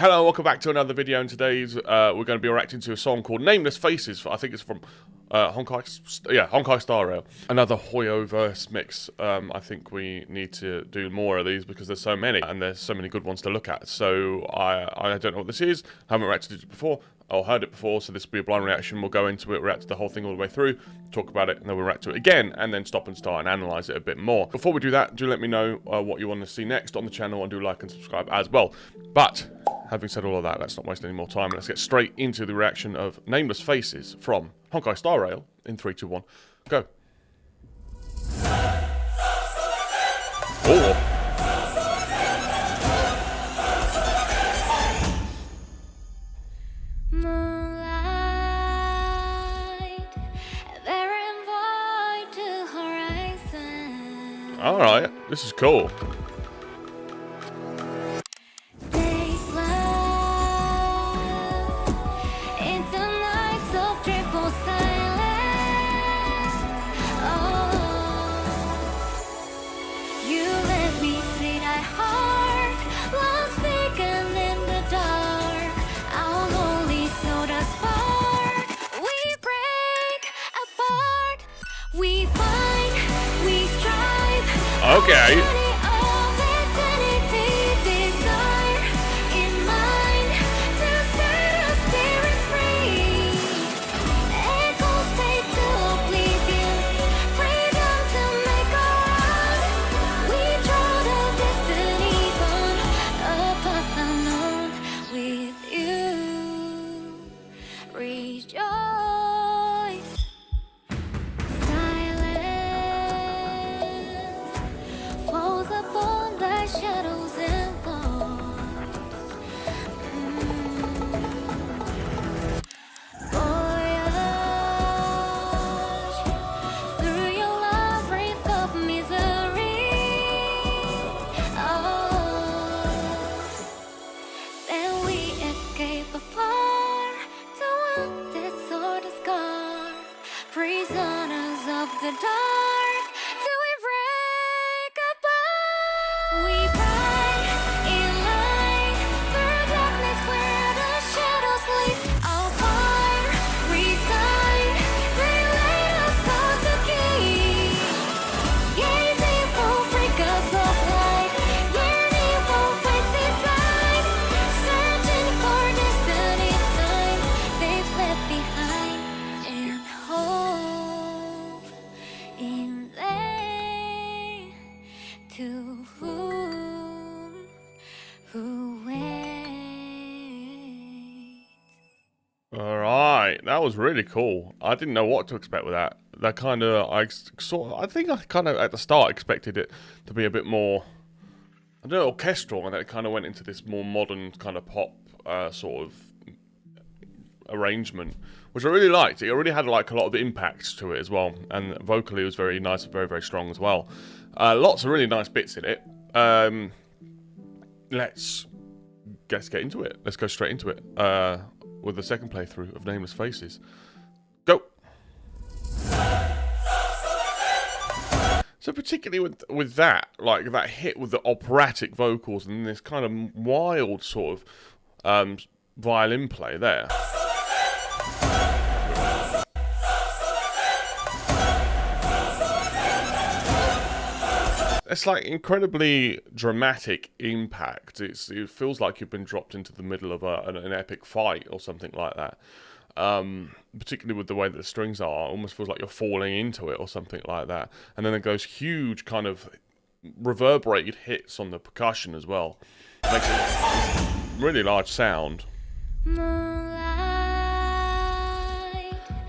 Hello, welcome back to another video, and today's we're going to be reacting to a song called Nameless Faces. I think it's from Honkai Star Rail. Another Hoyo verse mix. I think we need to do more of these because there's so many, and there's so many good ones to look at. So I don't know what this is. I haven't reacted to it before, or heard it before, so this will be a blind reaction. We'll go into it, react to the whole thing all the way through, talk about it, and then we'll react to it again, and then stop and start and analyse it a bit more. Before we do that, do let me know what you want to see next on the channel, and do like and subscribe as well. But having said all of that, let's not waste any more time. Let's get straight into the reaction of Nameless Faces from Honkai Star Rail in 3, 2, 1, go. Oh. Alright, this is cool. Okay. Prisoners of the dark, till we break apart. We ride in light through darkness where the shadows lead. Our fire resign, they lay us all to keep. Gazing for flickers of light, yearning for face inside, searching for destiny time they've left behind, and hope in vain to who waits. Alright, that was really cool. I didn't know what to expect with that. That kind of, I think I kind of at the start expected it to be a bit more, I don't know, orchestral, and then it kind of went into this more modern kind of pop sort of arrangement, which I really liked. It really had like a lot of impact to it as well, and vocally it was very nice and very, very strong as well. Lots of really nice bits in it. Let's get into it. Let's go straight into it with the second playthrough of Nameless Faces. Go. So particularly with that, like that hit with the operatic vocals and this kind of wild sort of violin play there. It's like incredibly dramatic impact. It feels like you've been dropped into the middle of an epic fight or something like that. Particularly with the way that the strings are, it almost feels like you're falling into it or something like that. And then it goes huge kind of reverberated hits on the percussion as well. Makes it a really large sound.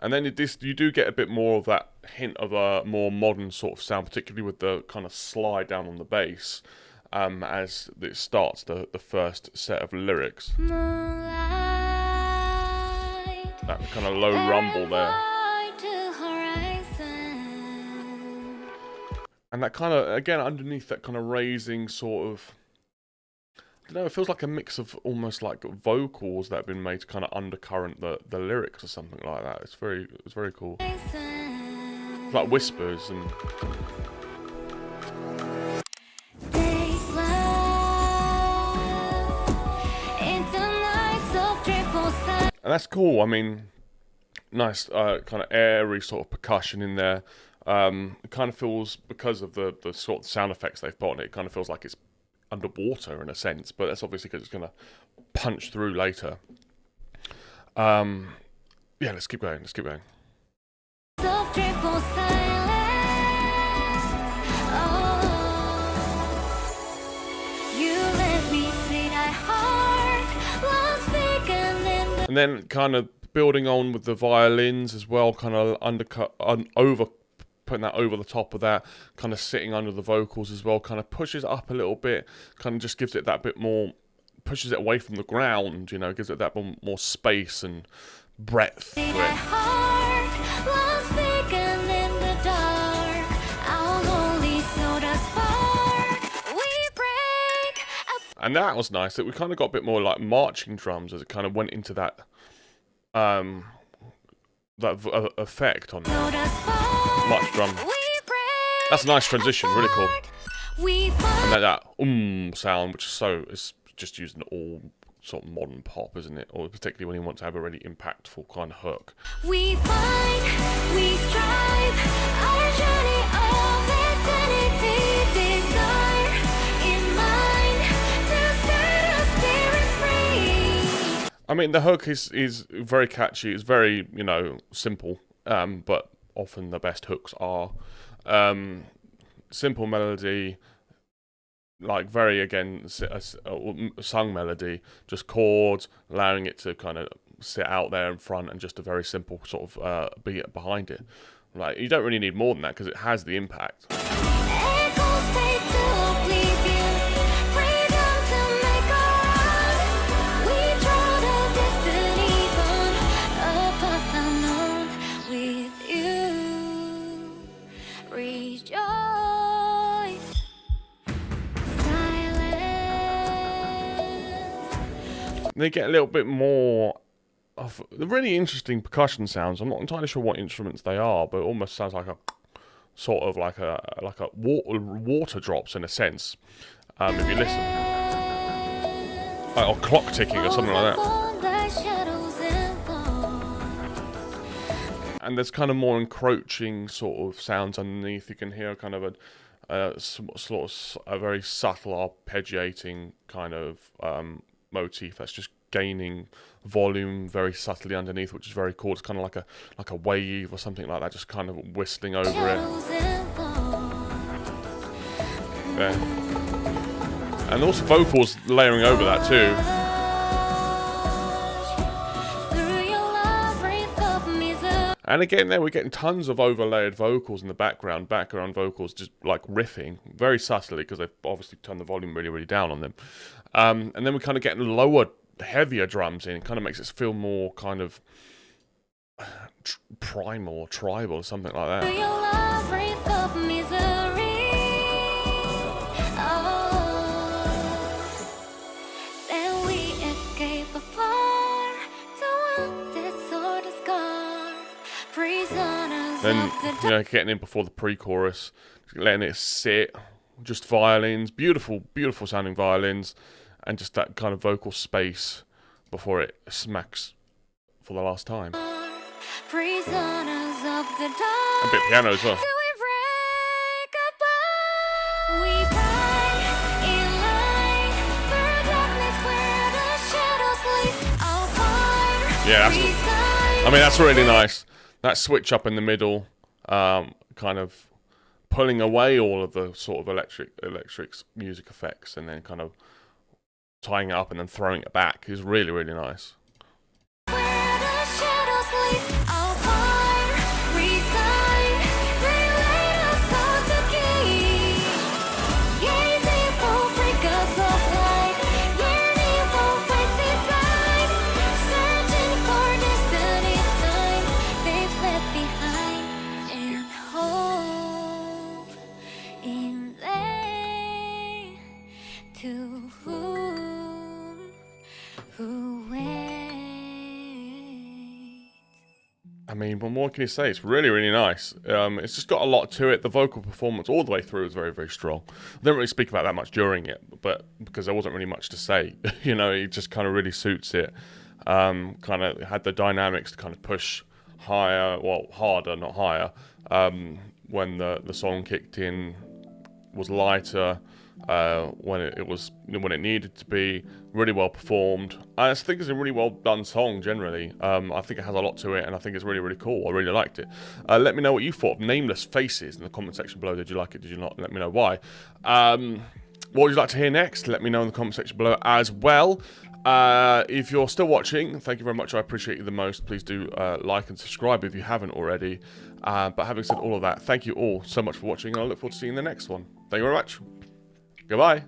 And then you do get a bit more of that hint of a more modern sort of sound, particularly with the kind of slide down on the bass as it starts the first set of lyrics. That kind of low rumble there. And that kind of, again, underneath that kind of raising sort of, I don't know, it feels like a mix of almost like vocals that have been made to kind of undercurrent the lyrics or something like that. It's very cool. It's like whispers and Days long into And that's cool. I mean, nice kind of airy sort of percussion in there. It kind of feels, because of the sort of sound effects they've put on it, it kind of feels like it's underwater in a sense, but that's obviously because it's going to punch through later. Yeah, let's keep going. Let's keep going. And then kind of building on with the violins as well, kind of putting that over the top of that, kind of sitting under the vocals as well, kind of pushes it up a little bit, kind of just gives it that bit more, pushes it away from the ground, you know, gives it that more space and breadth to it. And that was nice, that we kind of got a bit more like marching drums as it kind of went into that effect on march drum. That's a nice transition, really cool. And then that sound, which is it's just used in all sort of modern pop, isn't it? Or particularly when you want to have a really impactful kind of hook. We find, we strive, our journey of eternity, desire in mind to set our spirits free. I mean, the hook is very catchy. It's very, you know, simple, but often the best hooks are. Simple melody, like very, again, sung melody, just chords, allowing it to kind of sit out there in front, and just a very simple sort of beat behind it. Like, you don't really need more than that because it has the impact. They get a little bit more of really interesting percussion sounds. I'm not entirely sure what instruments they are, but it almost sounds like a sort of like a water drops in a sense. If you listen, or clock ticking or something like that. And there's kind of more encroaching sort of sounds underneath. You can hear kind of a very subtle arpeggiating kind of motif that's just gaining volume very subtly underneath, which is very cool. It's kind of like a wave or something like that, just kind of whistling over it. Yeah. And also vocals layering over that too. And again, there we're getting tons of overlaid vocals in the background vocals just like riffing very subtly, because they've obviously turned the volume really, really down on them. And then we're kind of getting lower, heavier drums in. It kind of makes it feel more kind of primal or tribal or something like that. Then, you know, getting in before the pre-chorus, letting it sit, just violins, beautiful, beautiful sounding violins, and just that kind of vocal space before it smacks for the last time. A bit piano as well. Yeah, that's really nice. That switch up in the middle, kind of pulling away all of the sort of electric music effects, and then kind of tying it up and then throwing it back is really, really nice. I mean, what more can you say? It's really, really nice. It's just got a lot to it. The vocal performance all the way through is very, very strong. I didn't really speak about that much during it, but because there wasn't really much to say, you know, it just kind of really suits it. kind of had the dynamics to kind of push higher, well, harder, not higher, when the song kicked in, was lighter, when it needed to be, really well performed. I think it's a really well done song generally. I think it has a lot to it, and I think it's really, really cool. I really liked it. Let me know what you thought of Nameless Faces in the comment section below. Did you like it? Did you not? Let me know why. What would you like to hear next? Let me know in the comment section below as well. If you're still watching, thank you very much. I appreciate you the most. Please do like and subscribe if you haven't already. But having said all of that, thank you all so much for watching, and I look forward to seeing the next one. Thank you very much. Goodbye.